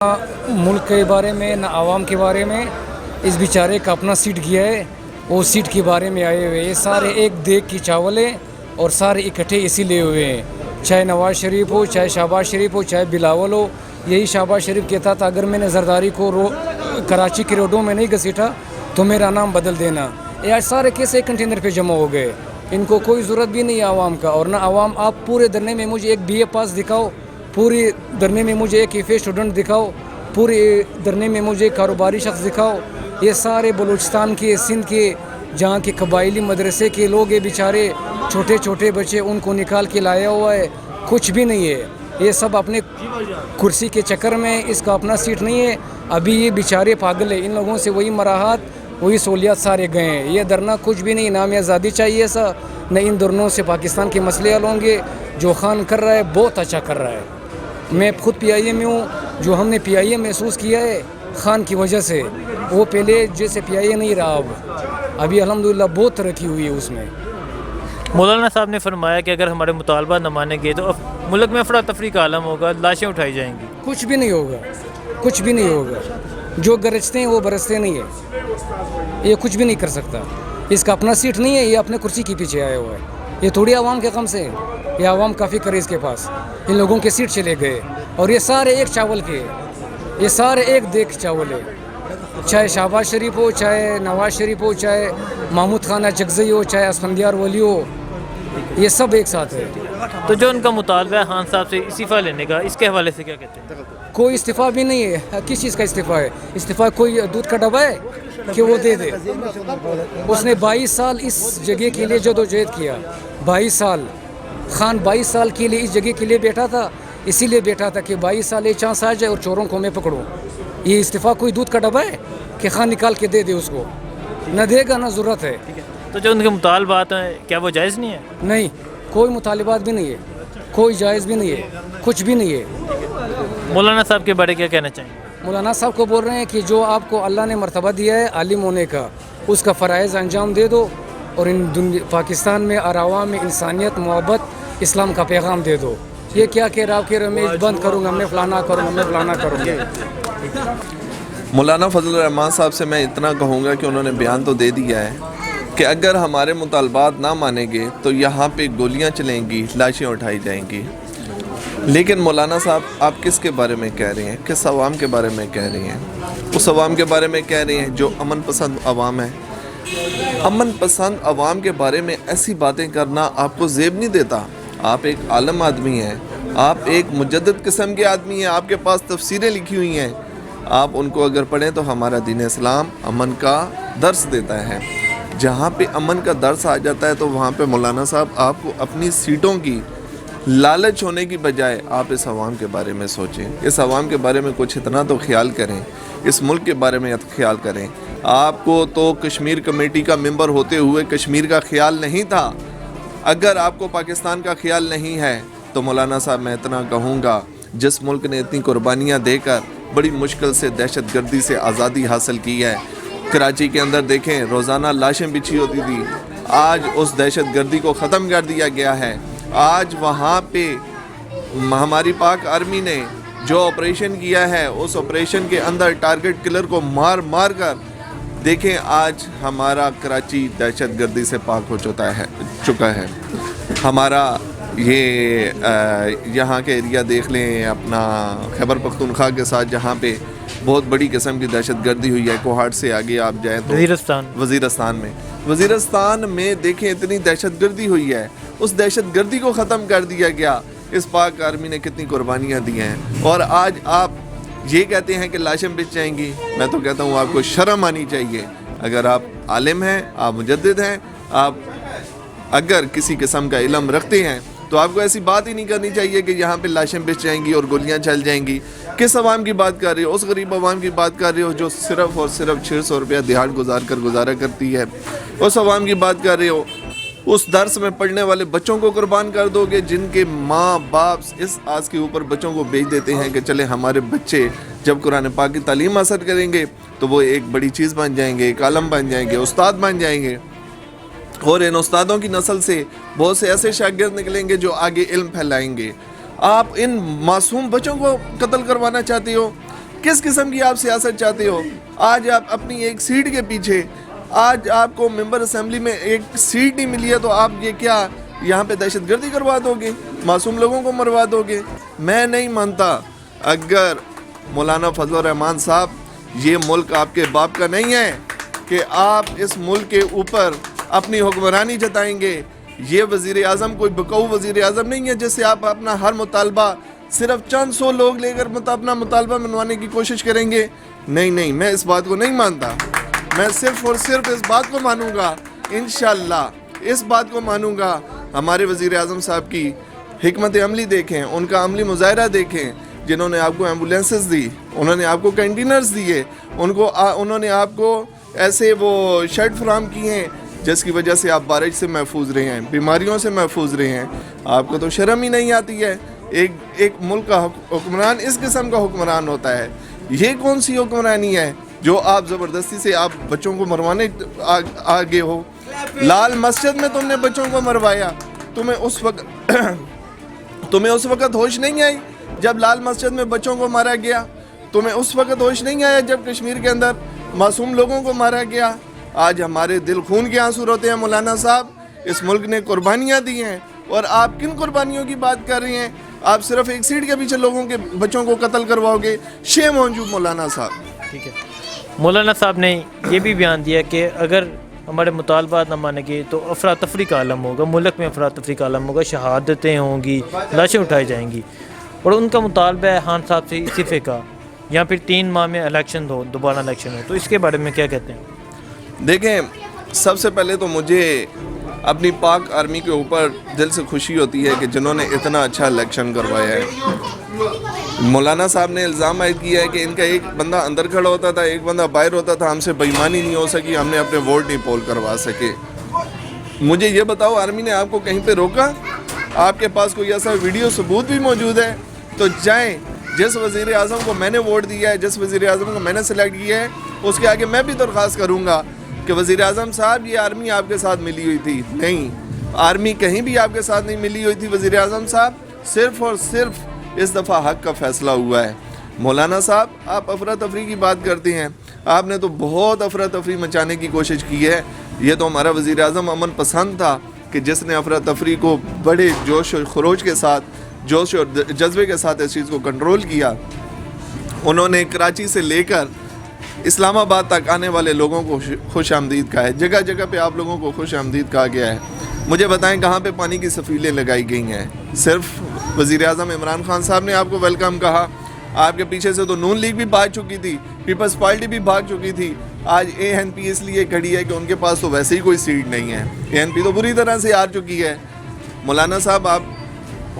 मुल्क के बारे में ना आवाम के बारे में। इस बेचारे का अपना सीट गया है, वो सीट के बारे में आए हुए। ये सारे एक देग की चावल है और सारे इकट्ठे इसी लिए हुए हैं। चाहे नवाज शरीफ हो, चाहे शहबाज शरीफ हो, चाहे बिलावल हो। यही शहबाज शरीफ कहता था अगर मैंने जरदारी को कराची की रोडों में नहीं घसीटा तो मेरा नाम बदल देना। ये आज सारे कैसे एक कंटेनर पे जमा हो गए। इनको कोई ज़रूरत भी नहीं है आवाम का। और ना आवाम, आप पूरे धरने में मुझे एक BA पास दिखाओ, पूरी धरने में मुझे एक FA स्टूडेंट दिखाओ, पूरे धरने में मुझे कारोबारी शख्स दिखाओ। ये सारे बलूचिस्तान के, सिंध के, जहाँ के कबायली मदरसे के लोग ये बेचारे छोटे छोटे बच्चे, उनको निकाल के लाया हुआ है। कुछ भी नहीं है। ये सब अपने कुर्सी के चक्कर में, इसका अपना सीट नहीं है। अभी ये बेचारे पागल है। इन लोगों से वही मराहत, वही सहूलियात सारे गए हैं। ये धरना कुछ भी नहीं, नाम आज़ादी चाहिए सा, न इन धरनों से पाकिस्तान के मसले हल होंगे। जो खान कर रहा है बहुत अच्छा कर रहा है। मैं खुद PIA में हूँ। जो हमने PIA महसूस किया है खान की वजह से, वो पहले जैसे PIA नहीं रहा। अब अभी अल्हम्दुलिल्लाह बहुत तरक्की हुई है उसमें। मौलाना साहब ने फरमाया कि अगर हमारे मुतालबा न माने गए तो मुल्क में अफरा तफरी का आलम होगा, लाशें उठाई जाएंगी। कुछ भी नहीं होगा, कुछ भी नहीं होगा। जो गरजते हैं वो बरसते नहीं है। ये कुछ भी नहीं कर सकता। इसका अपना सीट नहीं है, ये अपने कुर्सी के पीछे आया हुआ है। ये थोड़ी आवाम के कम से है। ये आवाम काफ़ी करे इसके पास। इन लोगों के सीट चले गए और ये सारे एक चावल के, ये सारे एक देग चावल है। चाहे शहबाज शरीफ हो, चाहे नवाज शरीफ हो, चाहे महमूद खान चकजई हो, चाहे असफंदियार वली हो, ये सब एक साथ है। तो जो उनका मुतालबा है खान साहब से इस्तीफ़ा लेने का, इसके हवाले से क्या कहते हैं? कोई इस्तीफ़ा भी नहीं है। किस चीज़ का इस्तीफ़ा है? इस्तीफ़ा कोई दूध का डब्बा है कि वो दे दे? उसने 22 साल इस जगह के लिए जदोजहद किया। 22 साल खान 22 साल के लिए इस जगह के लिए बैठा था। इसीलिए बैठा था कि 22 साल ये चांस आ जाए और चोरों को मैं पकड़ूं। ये इस्तीफ़ा कोई दूध का डब्बा है कि खान निकाल के दे दे उसको? न देगा, न ज़रूरत है। तो जो उनके मुतालबात हैं क्या वो जायज़ नहीं है? नहीं, कोई मुतालिबात भी नहीं है, कोई जायज़ भी नहीं है, कुछ भी नहीं है। मौलाना साहब के बारे क्या कहना चाहिए? मौलाना साहब को बोल रहे हैं कि जो आपको अल्लाह ने मर्तबा दिया है आलिम होने का, उसका फ़राइज़ अंजाम दे दो और इन पाकिस्तान में और आवाम में इंसानियत, मोहब्बत, इस्लाम का पैगाम दे दो। ये क्या कह रहा कि रमेश बंद करूँगा, मैं फ़लाना करूँगा, मैं फ़लाना करूँगा। मौलाना फजल रहमान साहब से मैं इतना कहूँगा कि उन्होंने बयान तो दे दिया है कि अगर हमारे मुतालबात ना मानेंगे तो यहाँ पे गोलियाँ चलेंगी, लाशें उठाई जाएंगी। लेकिन मौलाना साहब आप किसके बारे में कह रहे हैं? किस अवाम के बारे में कह रहे हैं? उस अवाम के बारे में कह रहे हैं जो अमन पसंद अवाम है। अमन पसंद अवाम के बारे में ऐसी बातें करना आपको ज़ेब नहीं देता? आप एक आलम आदमी हैं, आप एक मुजद्दिद किस्म के आदमी हैं, आपके पास तफसीरें लिखी हुई हैं। आप उनको अगर पढ़ें तो हमारा दीन इस्लाम अमन का दर्स देता है। जहाँ पे अमन का दर्स आ जाता है तो वहाँ पे मौलाना साहब आपको अपनी सीटों की लालच होने की बजाय आप इस अवाम के बारे में सोचें। इस अवाम के बारे में कुछ इतना तो ख्याल करें, इस मुल्क के बारे में ख्याल करें। आपको तो कश्मीर कमेटी का मेंबर होते हुए कश्मीर का ख्याल नहीं था। अगर आपको पाकिस्तान का ख्याल नहीं है तो मौलाना साहब मैं इतना कहूँगा, जिस मुल्क ने इतनी कुर्बानियाँ देकर बड़ी मुश्किल से दहशतगर्दी से आज़ादी हासिल की है, कराची के अंदर देखें रोज़ाना लाशें बिछी होती थी, आज उस दहशतगर्दी को ख़त्म कर दिया गया है। आज वहाँ पे हमारी पाक आर्मी ने जो ऑपरेशन किया है, उस ऑपरेशन के अंदर टारगेट किलर को मार मार कर देखें आज हमारा कराची दहशतगर्दी से पाक हो चुका है। हमारा ये यहाँ के एरिया देख लें, अपना खैबर पख्तूनख्वा के साथ जहाँ पे बहुत बड़ी किस्म की दहशतगर्दी हुई है। कोहाट से आगे आप जाएँ तो वज़ीरस्तान में देखें इतनी दहशतगर्दी हुई है। उस दहशतगर्दी को ख़त्म कर दिया गया। इस पाक आर्मी ने कितनी कुर्बानियाँ दी हैं और आज आप ये कहते हैं कि लाशें बिछ जाएंगी। मैं तो कहता हूँ आपको शर्म आनी चाहिए। अगर आप आलिम हैं, आप मुजद्दिद हैं, आप अगर किसी किस्म का इल्म रखते हैं तो आपको ऐसी बात ही नहीं करनी चाहिए कि यहाँ पे लाशें बिछ जाएंगी और गोलियाँ चल जाएंगी। किस अवाम की बात कर रहे हो? उस गरीब अवाम की बात कर रहे हो जो सिर्फ़ और सिर्फ 600 रुपया दिहाड़ गुजार कर गुजारा करती है? उस अवाम की बात कर रहे हो? उस दर्स में पढ़ने वाले बच्चों को कुर्बान कर दोगे जिनके माँ बाप इस आस के ऊपर बच्चों को भेज देते हैं कि चले हमारे बच्चे जब कुरान पाक की तालीम हासिल करेंगे तो वो एक बड़ी चीज़ बन जाएंगे, एक आलम बन जाएंगे, उस्ताद बन जाएंगे। और इन उस्तादों की नस्ल से बहुत से ऐसे शागिर्द निकलेंगे जो आगे इल्म फैलाएंगे। आप इन मासूम बच्चों को कत्ल करवाना चाहते हो? किस किस्म की आप सियासत चाहते हो? आज आप अपनी एक सीट के पीछे, आज आपको मेंबर असेंबली में एक सीट नहीं मिली है तो आप ये क्या यहाँ पे दहशतगर्दी करवा दोगे, मासूम लोगों को मरवा दोगे? मैं नहीं मानता। अगर मौलाना फजल रहमान साहब, ये मुल्क आपके बाप का नहीं है कि आप इस मुल्क के ऊपर अपनी हुक्मरानी जताएंगे। ये वज़ीर आज़म कोई बकाऊ वज़ीर आज़म नहीं है जिससे आप अपना हर मुतालबा सिर्फ चंद सौ लोग लेकर अपना मुतालबा मनवाने की कोशिश करेंगे। नहीं नहीं, मैं इस बात को नहीं मानता। मैं सिर्फ और सिर्फ इस बात को मानूंगा, इंशाअल्लाह इस बात को मानूंगा, हमारे वज़ीर आज़म साहब की हिकमत अमली देखें, उनका अमली मुज़ाहिरा देखें, जिन्होंने आपको एम्बुलेंसेस दी, उन्होंने आपको कैंटीनर्स दिए, उन्होंने आपको ऐसे वो शर्ट फराम किए हैं जिसकी वजह से आप बारिश से महफूज रहे हैं, बीमारियों से महफूज रहे हैं। आपको तो शर्म ही नहीं आती है। एक मुल्क का हुक्मरान इस किस्म का हुक्मरान होता है। ये कौन सी हुक्मरानी है जो आप ज़बरदस्ती से आप बच्चों को मरवाने आगे हो? लाल मस्जिद में तुमने बच्चों को मरवाया, तुम्हें उस वक्त होश नहीं आई जब लाल मस्जिद में बच्चों को मारा गया? तुम्हें उस वक्त होश नहीं आया जब कश्मीर के अंदर मासूम लोगों को मारा गया? आज हमारे दिल खून के आंसू रोते हैं मौलाना साहब। इस मुल्क ने कुर्बानियाँ दी हैं और आप किन कुर्बानियों की बात कर रही हैं? आप सिर्फ एक सीट के पीछे लोगों के बच्चों को कत्ल करवाओगे। शेम ऑन यू मौलाना साहब। ठीक है, मौलाना साहब ने ये भी बयान दिया कि अगर हमारे मुतालबात न मानेंगे तो अफरा तफरी का आलम होगा, मुल्क में अफरा तफरी का आलम होगा, शहादतें होंगी, लाशें उठाई जाएंगी। और उनका मुतालबा है खान साहब से इस्तीफे का, या फिर 3 माह में इलेक्शन हो, दोबारा इलेक्शन हो। तो इसके बारे में क्या कहते हैं? देखें, सबसे पहले तो मुझे अपनी पाक आर्मी के ऊपर दिल से खुशी होती है कि जिन्होंने इतना अच्छा इलेक्शन करवाया है। मौलाना साहब ने इल्ज़ाम आयद किया है कि इनका एक बंदा अंदर खड़ा होता था, एक बंदा बाहर होता था, हमसे बेईमानी नहीं हो सकी, हमने अपने वोट नहीं पोल करवा सके। मुझे ये बताओ, आर्मी ने आपको कहीं पे रोका? आपके पास कोई ऐसा वीडियो सबूत भी मौजूद है तो जाएं, जिस वज़ीर आज़म को मैंने वोट दिया है, जिस वज़ीर आज़म को मैंने सेलेक्ट किया है, उसके आगे मैं भी दरख्वास्त करूँगा कि वज़ीर आज़म साहब, ये आर्मी आपके साथ मिली हुई थी। नहीं, आर्मी कहीं भी आपके साथ नहीं मिली हुई थी वज़ीर आज़म साहब। सिर्फ़ और सिर्फ इस दफ़ा हक़ का फ़ैसला हुआ है। मौलाना साहब, आप अफरा तफरी की बात करते हैं, आपने तो बहुत अफरा तफरी मचाने की कोशिश की है। ये तो हमारा वज़ीर आज़म अमन पसंद था कि जिसने अफरा तफरी को बड़े जोश और खरोश के साथ, जोश और जज्बे के साथ इस चीज़ को कंट्रोल किया। उन्होंने कराची से लेकर इस्लामाबाद तक आने वाले लोगों को खुश आमदीद कहा है। जगह जगह पे आप लोगों को खुश आमदीद कहा गया है। मुझे बताएं कहाँ पे पानी की सफ़ीलें लगाई गई हैं? सिर्फ वज़ीर आज़म इमरान खान साहब ने आपको वेलकम कहा। आपके पीछे से तो नून लीग भी भाग चुकी थी, पीपल्स पार्टी भी भाग चुकी थी। आज ANP इसलिए खड़ी है कि उनके पास तो वैसे ही कोई सीट नहीं है। ANP तो बुरी तरह से हार चुकी है। मौलाना साहब, आप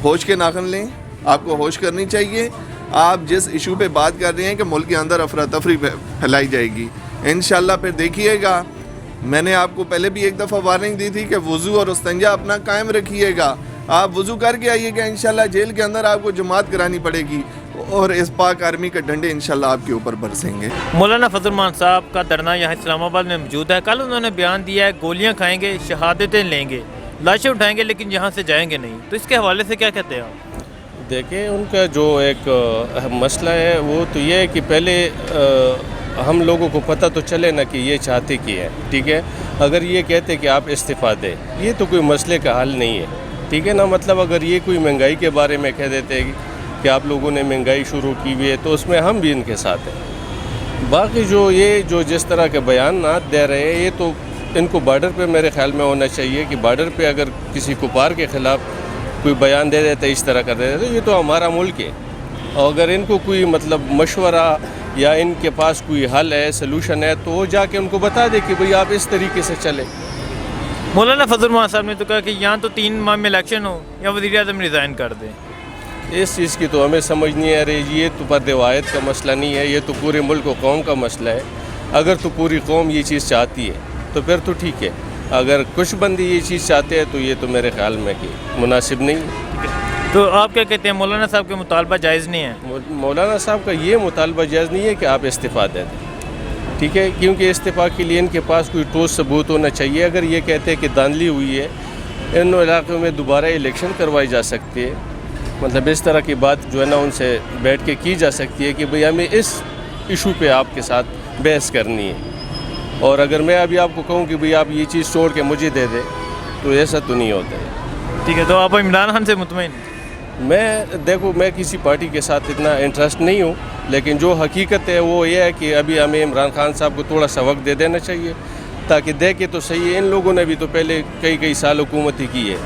होश के नाखन लें, आपको होश करनी चाहिए। आप जिस इशू पे बात कर रहे हैं कि मुल्क के अंदर अफरा तफरी फैलाई जाएगी, इंशाल्लाह फिर देखिएगा। मैंने आपको पहले भी एक दफ़ा वार्निंग दी थी कि वज़ू और उस्तंजा अपना कायम रखिएगा। आप वज़ू करके आइएगा, इंशाल्लाह जेल के अंदर आपको जमात करानी पड़ेगी और इस पाक आर्मी के डंडे इंशाल्लाह आपके ऊपर बरसेंगे। मौलाना फजल रहमान साहब का धरना यहाँ इस्लामाबाद में मौजूद है। कल उन्होंने बयान दिया है, गोलियाँ खाएँगे, शहादतें लेंगे, लाशें उठाएँगे, लेकिन यहाँ से जाएँगे नहीं। तो इसके हवाले से क्या कहते हैं आप? देखिए, उनका जो एक मसला है वो तो ये है कि पहले हम लोगों को पता तो चले ना कि ये चाहते की है। ठीक है, अगर ये कहते कि आप इस्तीफ़ा दें, ये तो कोई मसले का हल नहीं है। ठीक है ना, मतलब अगर ये कोई महंगाई के बारे में कह देते कि आप लोगों ने महंगाई शुरू की हुई है तो उसमें हम भी इनके साथ हैं। बाकी जो जिस तरह के बयान दे रहे हैं, ये तो इनको बॉर्डर पे मेरे ख्याल में होना चाहिए कि बॉर्डर पे अगर किसी कुपार के ख़िलाफ़ कोई बयान दे देते, इस तरह कर देते, तो ये तो हमारा मुल्क है। और अगर इनको कोई मतलब मशवरा या इनके पास कोई हल है, सलूशन है, तो वो जाके उनको बता दे कि भाई आप इस तरीके से चले। मौलाना फजल रहमान साहब ने तो कहा कि यहाँ तो 3 माह में इलेक्शन हो या वज़ीर आज़म रिज़ाइन कर दें। इस चीज़ की तो हमें समझ नहीं आ रही। ये तो पर्दवायत का मसला नहीं है, ये तो पूरे मुल्क और कौम का मसला है। अगर तो पूरी कौम ये चीज़ चाहती है तो फिर तो ठीक है, अगर कुछ बंदे ये चीज़ चाहते हैं तो ये तो मेरे ख्याल में कि मुनासिब नहीं है। तो आप क्या कहते हैं, मौलाना साहब के मुतालबा जायज़ नहीं है? मौलाना साहब का ये मुतालबा जायज़ नहीं है कि आप इस्तीफ़ा दे दें। ठीक है, क्योंकि इस्तीफ़ा के लिए इनके पास कोई ठोस सबूत होना चाहिए। अगर ये कहते हैं कि धांधली हुई है, इन इलाक़ों में दोबारा इलेक्शन करवाई जा सकती है, मतलब इस तरह की बात जो है ना उनसे बैठ के की जा सकती है कि भाई हमें इस ایشو پہ آپ کے ساتھ بحث کرنی ہے. اور اگر میں ابھی آپ کو کہوں کہ بھئی آپ یہ چیز توڑ کے مجھے دے دیں تو ایسا تو نہیں ہوتا ہے. ٹھیک ہے, تو آپ عمران خان سے مطمئن؟ میں کسی پارٹی کے ساتھ اتنا انٹرسٹ نہیں ہوں, لیکن جو حقیقت ہے وہ یہ ہے کہ ابھی ہمیں عمران خان صاحب کو تھوڑا سا وقت دے دینا چاہیے تاکہ دیکھے تو صحیح ہے. ان لوگوں نے بھی تو پہلے کئی سال حکومت ہی کی ہے,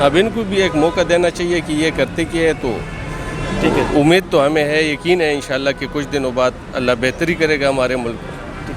اب ان کو بھی ایک موقع دینا چاہیے کہ یہ کرتے کیا ہے. تو ٹھیک ہے, امید تو ہمیں ہے, یقین ہے انشاءاللہ کہ کچھ دنوں بعد اللہ بہتری کرے گا ہمارے ملک